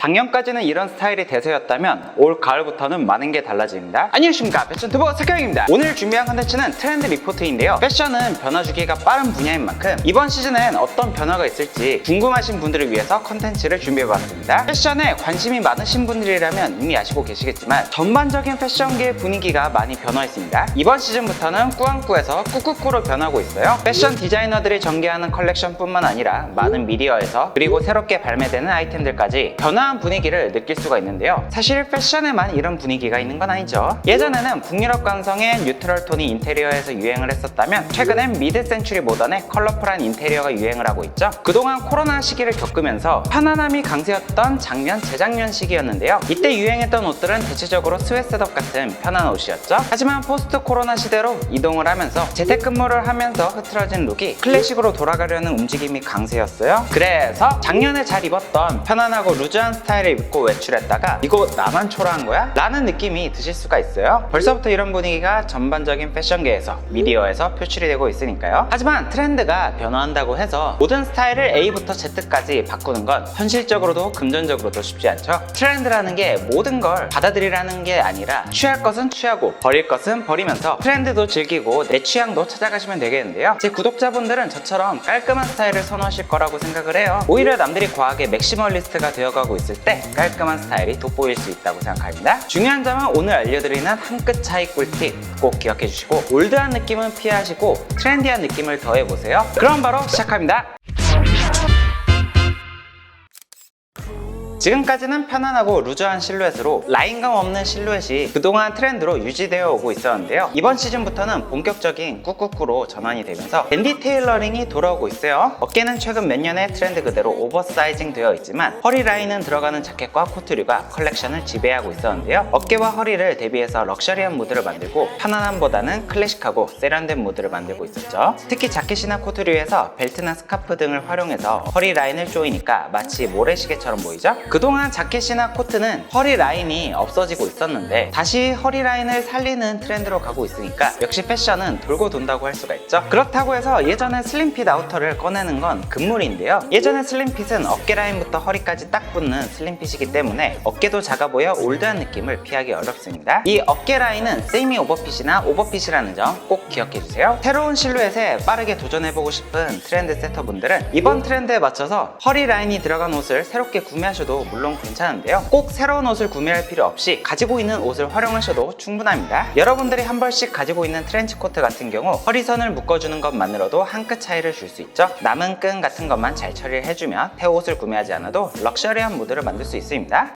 작년까지는 이런 스타일이 대세였다면 올 가을부터는 많은 게 달라집니다. 안녕하십니까, 패션 투버 석경입니다. 오늘 준비한 컨텐츠는 트렌드 리포트인데요. 패션은 변화 주기가 빠른 분야인 만큼 이번 시즌엔 어떤 변화가 있을지 궁금하신 분들을 위해서 컨텐츠를 준비해봤습니다. 패션에 관심이 많으신 분들이라면 이미 아시고 계시겠지만 전반적인 패션계의 분위기가 많이 변화했습니다. 이번 시즌부터는 꾸안꾸에서 꾸꾸꾸로 변하고 있어요. 패션 디자이너들이 전개하는 컬렉션뿐만 아니라 많은 미디어에서 그리고 새롭게 발매되는 아이템들까지 변화한 분위기를 느낄 수가 있는데요. 사실 패션에만 이런 분위기가 있는 건 아니죠. 예전에는 북유럽 감성의 뉴트럴 톤이 인테리어에서 유행을 했었다면 최근엔 미드 센추리 모던의 컬러풀한 인테리어가 유행을 하고 있죠. 그동안 코로나 시기를 겪으면서 편안함이 강세였던 작년, 재작년 시기였는데요. 이때 유행했던 옷들은 대체적으로 스웨트 셋업 같은 편한 옷이었죠. 하지만 포스트 코로나 시대로 이동을 하면서 재택근무를 하면서 흐트러진 룩이 클래식으로 돌아가려는 움직임이 강세였어요. 그래서 작년에 잘 입었던 편안하고 루즈한 스타일을 입고 외출했다가 이거 나만 초라한 거야? 라는 느낌이 드실 수가 있어요. 벌써부터 이런 분위기가 전반적인 패션계에서 미디어에서 표출이 되고 있으니까요. 하지만 트렌드가 변화한다고 해서 모든 스타일을 A부터 Z까지 바꾸는 건 현실적으로도 금전적으로도 쉽지 않죠. 트렌드라는 게 모든 걸 받아들이라는 게 아니라 취할 것은 취하고 버릴 것은 버리면서 트렌드도 즐기고 내 취향도 찾아가시면 되겠는데요. 제 구독자분들은 저처럼 깔끔한 스타일을 선호하실 거라고 생각을 해요. 오히려 남들이 과하게 맥시멀리스트가 되어가고 있을 때 깔끔한 스타일이 돋보일 수 있다고 생각합니다. 중요한 점은 오늘 알려드리는 한 끗 차이 꿀팁 꼭 기억해 주시고 올드한 느낌은 피하시고 트렌디한 느낌을 더해보세요. 그럼 바로 시작합니다. 지금까지는 편안하고 루즈한 실루엣으로 라인감 없는 실루엣이 그동안 트렌드로 유지되어 오고 있었는데요. 이번 시즌부터는 본격적인 꾸꾸꾸로 전환이 되면서 댄디 테일러링이 돌아오고 있어요. 어깨는 최근 몇 년의 트렌드 그대로 오버사이징 되어 있지만 허리 라인은 들어가는 자켓과 코트류가 컬렉션을 지배하고 있었는데요. 어깨와 허리를 대비해서 럭셔리한 무드를 만들고 편안함보다는 클래식하고 세련된 무드를 만들고 있었죠. 특히 자켓이나 코트류에서 벨트나 스카프 등을 활용해서 허리 라인을 조이니까 마치 모래시계처럼 보이죠? 그동안 자켓이나 코트는 허리 라인이 없어지고 있었는데 다시 허리 라인을 살리는 트렌드로 가고 있으니까 역시 패션은 돌고 돈다고 할 수가 있죠. 그렇다고 해서 예전에 슬림핏 아우터를 꺼내는 건 금물인데요. 예전에 슬림핏은 어깨 라인부터 허리까지 딱 붙는 슬림핏이기 때문에 어깨도 작아 보여 올드한 느낌을 피하기 어렵습니다. 이 어깨 라인은 세미 오버핏이나 오버핏이라는 점 꼭 기억해 주세요. 새로운 실루엣에 빠르게 도전해보고 싶은 트렌드 세터분들은 이번 트렌드에 맞춰서 허리 라인이 들어간 옷을 새롭게 구매하셔도 물론 괜찮은데요. 꼭 새로운 옷을 구매할 필요 없이 가지고 있는 옷을 활용하셔도 충분합니다. 여러분들이 한 벌씩 가지고 있는 트렌치코트 같은 경우 허리선을 묶어주는 것만으로도 한 끗 차이를 줄 수 있죠. 남은 끈 같은 것만 잘 처리를 해주면 새 옷을 구매하지 않아도 럭셔리한 무드를 만들 수 있습니다.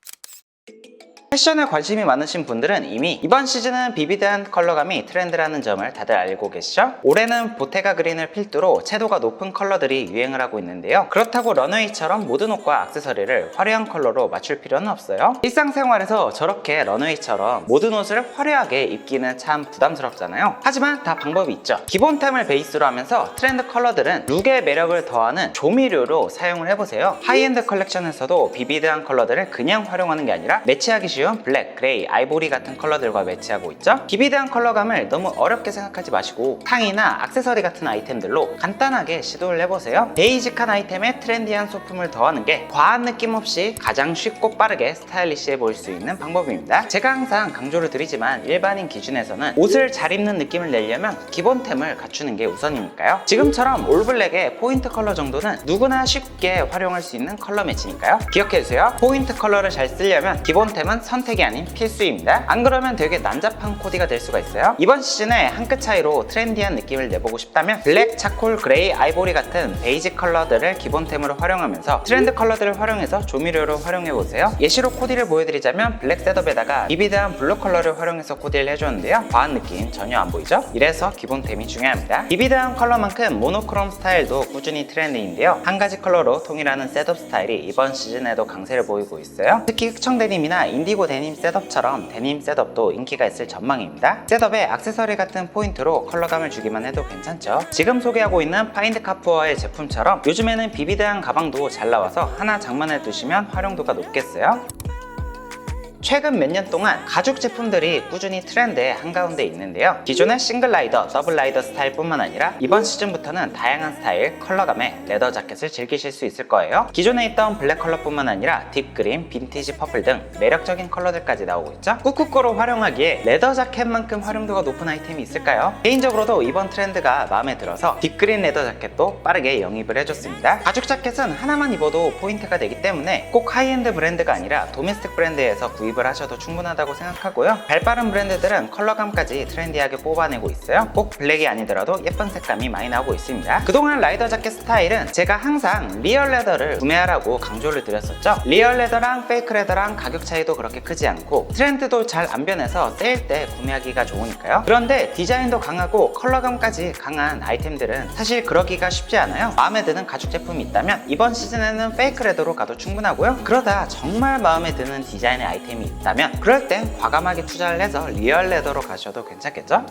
패션에 관심이 많으신 분들은 이미 이번 시즌은 비비드한 컬러감이 트렌드라는 점을 다들 알고 계시죠? 올해는 보테가 그린을 필두로 채도가 높은 컬러들이 유행을 하고 있는데요. 그렇다고 런웨이처럼 모든 옷과 액세서리를 화려한 컬러로 맞출 필요는 없어요. 일상생활에서 저렇게 런웨이처럼 모든 옷을 화려하게 입기는 참 부담스럽잖아요. 하지만 다 방법이 있죠. 기본템을 베이스로 하면서 트렌드 컬러들은 룩의 매력을 더하는 조미료로 사용을 해보세요. 하이엔드 컬렉션에서도 비비드한 컬러들을 그냥 활용하는 게 아니라 매치하기 쉬운 블랙, 그레이, 아이보리 같은 컬러들과 매치하고 있죠. 비비드한 컬러감을 너무 어렵게 생각하지 마시고 탕이나 액세서리 같은 아이템들로 간단하게 시도를 해보세요. 베이직한 아이템에 트렌디한 소품을 더하는 게 과한 느낌 없이 가장 쉽고 빠르게 스타일리시해 보일 수 있는 방법입니다. 제가 항상 강조를 드리지만 일반인 기준에서는 옷을 잘 입는 느낌을 내려면 기본템을 갖추는 게 우선이니까요. 지금처럼 올블랙의 포인트 컬러 정도는 누구나 쉽게 활용할 수 있는 컬러 매치니까요. 기억해주세요. 포인트 컬러를 잘 쓰려면 기본템은 선택이 아닌 필수입니다. 안 그러면 되게 난잡한 코디가 될 수가 있어요. 이번 시즌에 한 끗 차이로 트렌디한 느낌을 내보고 싶다면 블랙, 차콜, 그레이, 아이보리 같은 베이직 컬러들을 기본템으로 활용하면서 트렌드 컬러들을 활용해서 조미료로 활용해보세요. 예시로 코디를 보여드리자면 블랙 셋업에다가 비비드한 블루 컬러를 활용해서 코디를 해줬는데요. 과한 느낌 전혀 안 보이죠? 이래서 기본템이 중요합니다. 비비드한 컬러만큼 모노크롬 스타일도 꾸준히 트렌드인데요. 한 가지 컬러로 통일하는 셋업 스타일이 이번 시즌에도 강세를 보이고 있어요. 특히 흑청 데님이나 인디고 데님 셋업처럼 데님 셋업도 인기가 있을 전망입니다. 셋업에 액세서리 같은 포인트로 컬러감을 주기만 해도 괜찮죠. 지금 소개하고 있는 파인드 카푸어의 제품처럼 요즘에는 비비드한 가방도 잘 나와서 하나 장만해 두시면 활용도가 높겠어요. 최근 몇 년 동안 가죽 제품들이 꾸준히 트렌드의 한가운데 있는데요. 기존의 싱글 라이더, 더블 라이더 스타일뿐만 아니라 이번 시즌부터는 다양한 스타일, 컬러감의 레더 자켓을 즐기실 수 있을 거예요. 기존에 있던 블랙 컬러뿐만 아니라 딥그린, 빈티지 퍼플 등 매력적인 컬러들까지 나오고 있죠. 꾹꾹꾸로 활용하기에 레더 자켓만큼 활용도가 높은 아이템이 있을까요? 개인적으로도 이번 트렌드가 마음에 들어서 딥그린 레더 자켓도 빠르게 영입을 해줬습니다. 가죽 자켓은 하나만 입어도 포인트가 되기 때문에 꼭 하이엔드 브랜드가 아니라 도메스틱 브랜드에서 구입을 하셔도 충분하다고 생각하고요. 발빠른 브랜드들은 컬러감까지 트렌디하게 뽑아내고 있어요. 꼭 블랙이 아니더라도 예쁜 색감이 많이 나오고 있습니다. 그동안 라이더 자켓 스타일은 제가 항상 리얼 레더를 구매하라고 강조를 드렸었죠. 리얼 레더랑 페이크 레더랑 가격 차이도 그렇게 크지 않고 트렌드도 잘 안 변해서 세일 때 구매하기가 좋으니까요. 그런데 디자인도 강하고 컬러감까지 강한 아이템들은 사실 그러기가 쉽지 않아요. 마음에 드는 가죽 제품이 있다면 이번 시즌에는 페이크 레더로 가도 충분하고요. 그러다 정말 마음에 드는 디자인의 아이템이 있다면 그럴 땐 과감하게 투자를 해서 리얼 레더로 가셔도 괜찮겠죠?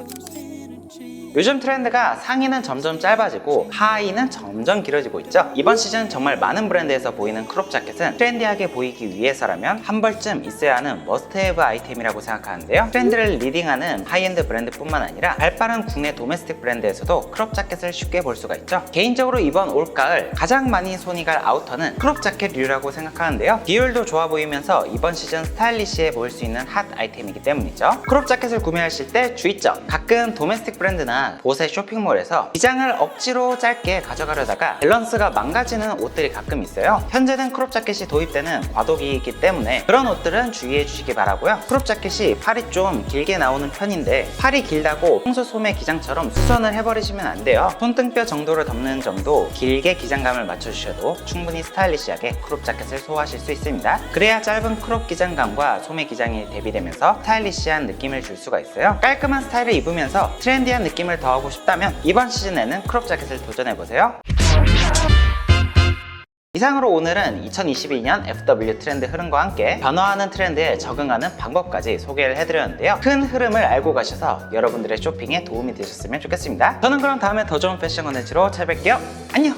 요즘 트렌드가 상의는 점점 짧아지고 하의는 점점 길어지고 있죠. 이번 시즌 정말 많은 브랜드에서 보이는 크롭 자켓은 트렌디하게 보이기 위해서라면 한 벌쯤 있어야 하는 머스트헤브 아이템이라고 생각하는데요. 트렌드를 리딩하는 하이엔드 브랜드뿐만 아니라 발빠른 국내 도메스틱 브랜드에서도 크롭 자켓을 쉽게 볼 수가 있죠. 개인적으로 이번 올가을 가장 많이 손이 갈 아우터는 크롭 자켓류라고 생각하는데요. 비율도 좋아 보이면서 이번 시즌 스타일리시해 보일 수 있는 핫 아이템이기 때문이죠. 크롭 자켓을 구매하실 때 주의점, 가끔 도메스틱 브랜드나 옷의 쇼핑몰에서 기장을 억지로 짧게 가져가려다가 밸런스가 망가지는 옷들이 가끔 있어요. 현재는 크롭 자켓이 도입되는 과도기이기 때문에 그런 옷들은 주의해 주시기 바라고요. 크롭 자켓이 팔이 좀 길게 나오는 편인데 팔이 길다고 평소 소매 기장처럼 수선을 해버리시면 안 돼요. 손등뼈 정도를 덮는 정도 길게 기장감을 맞춰주셔도 충분히 스타일리시하게 크롭 자켓을 소화하실 수 있습니다. 그래야 짧은 크롭 기장감과 소매 기장이 대비되면서 스타일리시한 느낌을 줄 수가 있어요. 깔끔한 스타일을 입으면서 트렌디한 느낌을 더하고 싶다면 이번 시즌에는 크롭 자켓을 도전해보세요. 이상으로 오늘은 2022년 FW 트렌드 흐름과 함께 변화하는 트렌드에 적응하는 방법까지 소개를 해드렸는데요. 큰 흐름을 알고 가셔서 여러분들의 쇼핑에 도움이 되셨으면 좋겠습니다. 저는 그럼 다음에 더 좋은 패션 컨텐츠로 찾아뵐게요. 안녕!